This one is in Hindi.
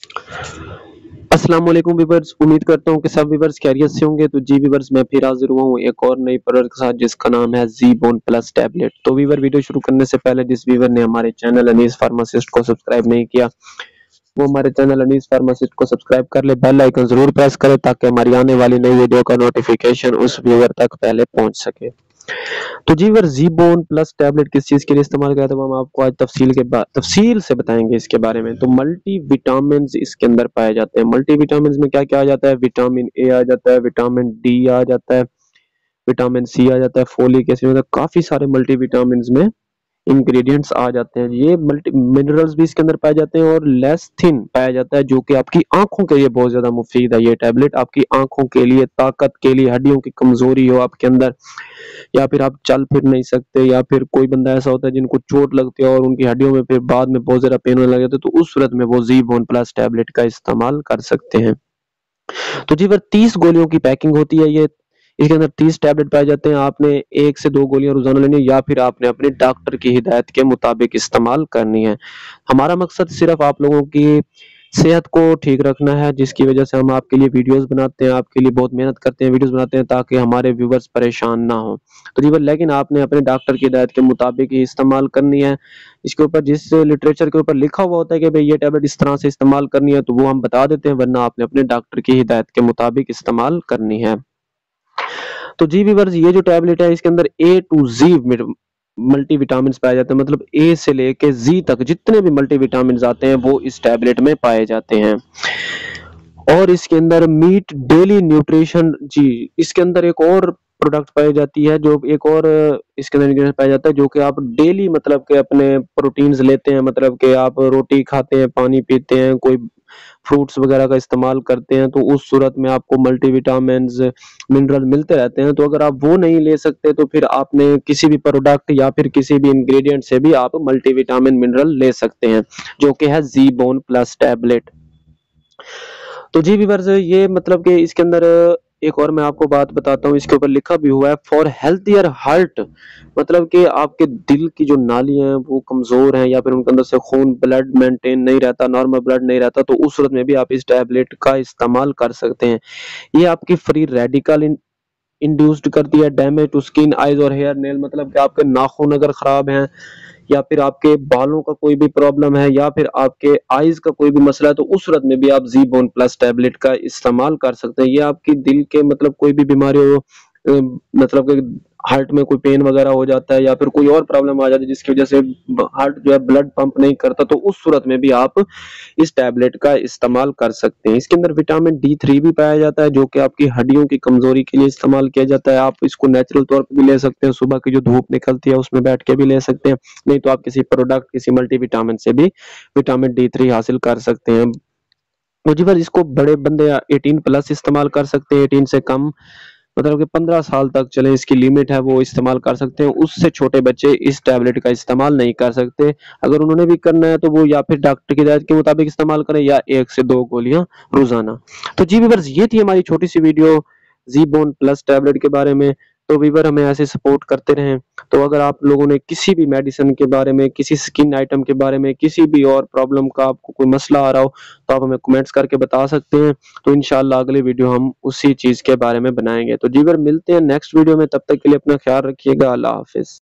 अस्सलाम वालेकुम वीवर्स, उम्मीद करता हूँ कि सब वीवर्स खैरियत से होंगे। तो जी वीवर्स, मैं फिर हाजिर हुआ हूँ एक और नई प्रोडक्ट के साथ जिसका नाम है ज़ीबोन प्लस टैबलेट। तो वीवर, वीडियो शुरू करने से पहले जिस वीवर ने हमारे चैनल अनीस फार्मासिस्ट को सब्सक्राइब नहीं किया, वो हमारे चैनल अनीस फार्मासिस्ट को सब्सक्राइब कर ले, बेल आइकन जरूर प्रेस करें ताकि हमारी आने वाली नई वीडियो का नोटिफिकेशन उस व्यूवर तक पहले पहुंच सके। तो जी वीवर, ज़ीबोन प्लस टैबलेट किस चीज के लिए इस्तेमाल किया था वो हम आपको आज तफसील से बताएंगे इसके बारे में। तो मल्टी विटामिन इसके अंदर पाए जाते हैं। मल्टी विटामिन में क्या क्या आ जाता है? विटामिन ए आ जाता है, विटामिन डी आ जाता है, विटामिन सी आ जाता है, फोलिक एसिड, मतलब काफी सारे मल्टी विटामिन में इंग्रेडिएंट्स आ जाते हैं। ये मल्टी मिनरल्स भी इसके अंदर पाए जाते हैं और लेस्थिन पाया जाता है जो कि आपकी आंखों के लिए बहुत ज्यादा मुफीद है। ये टैबलेट आपकी आंखों के लिए, ताकत के लिए, हड्डियों की कमजोरी हो आपके अंदर, या फिर आप चल फिर नहीं सकते, या फिर कोई बंदा ऐसा होता है जिनको चोट लगती है और उनकी हड्डियों में फिर बाद में बहुत ज्यादा पेन होने लग जाता है, तो उस सूरत में वो ज़ीबोन प्लस टैबलेट का इस्तेमाल कर सकते हैं। तो जी, 30 गोलियों की पैकिंग होती है ये। इसके अंदर 30 टैबलेट पाए जाते हैं। आपने 1 से 2 गोलियां रोजाना लेनी है या फिर आपने अपने डॉक्टर की हिदायत के मुताबिक इस्तेमाल करनी है। हमारा मकसद सिर्फ आप लोगों की सेहत को ठीक रखना है, जिसकी वजह से हम आपके लिए वीडियोस बनाते हैं, आपके लिए बहुत मेहनत करते हैं, वीडियोस बनाते हैं ताकि हमारे व्यूवर्स परेशान ना हो। तो जी, लेकिन आपने अपने डॉक्टर की हिदायत के मुताबिक ही इस्तेमाल करनी है। इसके ऊपर जिस लिटरेचर के ऊपर लिखा हुआ होता है कि भाई ये टैबलेट इस तरह से इस्तेमाल करनी है, तो वो हम बता देते हैं, वरना आपने अपने डॉक्टर की हिदायत के मुताबिक इस्तेमाल करनी है। तो जी व्यूअर्स, ये जो टैबलेट है इसके अंदर ए टू जी मल्टी विटामिन पाए जाते हैं, मतलब ए से लेके जी तक जितने भी मल्टी विटामिन आते हैं वो इस टैबलेट में पाए जाते हैं। और इसके अंदर मीट डेली न्यूट्रिशन, जी इसके अंदर एक और प्रोडक्ट पाई जाती है, जो एक और इसके अंदर इंग्रेडिएंट पाया जाता है जो कि आप डेली मतलब के अपने प्रोटीन्स लेते हैं, मतलब कि आप रोटी खाते हैं, पानी पीते हैं, कोई फ्रूट्स वगैरह का इस्तेमाल करते हैं, तो उस सूरत में आपको मल्टीविटामिन्स, मिनरल मिलते रहते हैं। तो अगर आप वो नहीं ले सकते तो फिर आपने किसी भी प्रोडक्ट या फिर किसी भी इंग्रेडिएंट से भी आप मल्टीविटामिन मिनरल ले सकते हैं, जो कि है ज़ीबोन प्लस टैबलेट। तो जी व्यूअर्स, ये मतलब कि इसके अंदर एक और मैं आपको बात बताता हूँ, इसके ऊपर लिखा भी हुआ है फॉर हेल्थियर हार्ट, मतलब कि आपके दिल की जो नालियां हैं वो कमजोर हैं या फिर उनके अंदर से खून, ब्लड मेंटेन नहीं रहता, नॉर्मल ब्लड नहीं रहता, तो उस सूरत में भी आप इस टैबलेट का इस्तेमाल कर सकते हैं। ये आपकी फ्री रेडिकल इंड्यूस्ड करती है डैमेज टू स्किन, आइज और हेयर नेल, मतलब कि आपके नाखून अगर खराब हैं या फिर आपके बालों का कोई भी प्रॉब्लम है या फिर आपके आईज का कोई भी मसला है, तो उस सूरत में भी आप ज़ीबोन प्लस टैबलेट का इस्तेमाल कर सकते हैं। ये आपकी दिल के मतलब कोई भी बीमारी हो, मतलब कि हार्ट में कोई पेन वगैरह हो जाता है या फिर कोई और प्रॉब्लम आ जाती है जिसकी वजह से हार्ट जो है ब्लड पंप नहीं करता, तो उस सूरत में भी आप इस टैबलेट का इस्तेमाल कर सकते हैं। इसके अंदर विटामिन D3 भी पाया जाता है जो कि आपकी हड्डियों की कमजोरी के लिए इस्तेमाल किया जाता है। आप इसको नेचुरल तौर पर भी ले सकते हैं, सुबह की जो धूप निकलती है उसमें बैठ के भी ले सकते हैं, नहीं तो आप किसी प्रोडक्ट, किसी मल्टीविटामिन से भी विटामिन D3 हासिल कर सकते हैं। तो जी, पर इसको बड़े बंदे 18 प्लस इस्तेमाल कर सकते हैं, 18 से कम मतलब कि 15 साल तक चले इसकी लिमिट है, वो इस्तेमाल कर सकते हैं। उससे छोटे बच्चे इस टैबलेट का इस्तेमाल नहीं कर सकते। अगर उन्होंने भी करना है तो वो या फिर डॉक्टर की हिदायत के मुताबिक इस्तेमाल करें या 1 से 2 गोलियां रोजाना। तो जी व्यूअर्स, ये थी हमारी छोटी सी वीडियो ज़ीबोन प्लस टैबलेट के बारे में। तो व्यूअर, हमें ऐसे सपोर्ट करते रहें। तो अगर आप लोगों ने किसी भी मेडिसिन के बारे में, किसी स्किन आइटम के बारे में, किसी भी और प्रॉब्लम का आपको कोई मसला आ रहा हो, तो आप हमें कमेंट्स करके बता सकते हैं। तो इंशाल्लाह अगली वीडियो हम उसी चीज के बारे में बनाएंगे। तो जी फिर मिलते हैं नेक्स्ट वीडियो में, तब तक के लिए अपना ख्याल रखिएगा। अल्लाह हाफिज।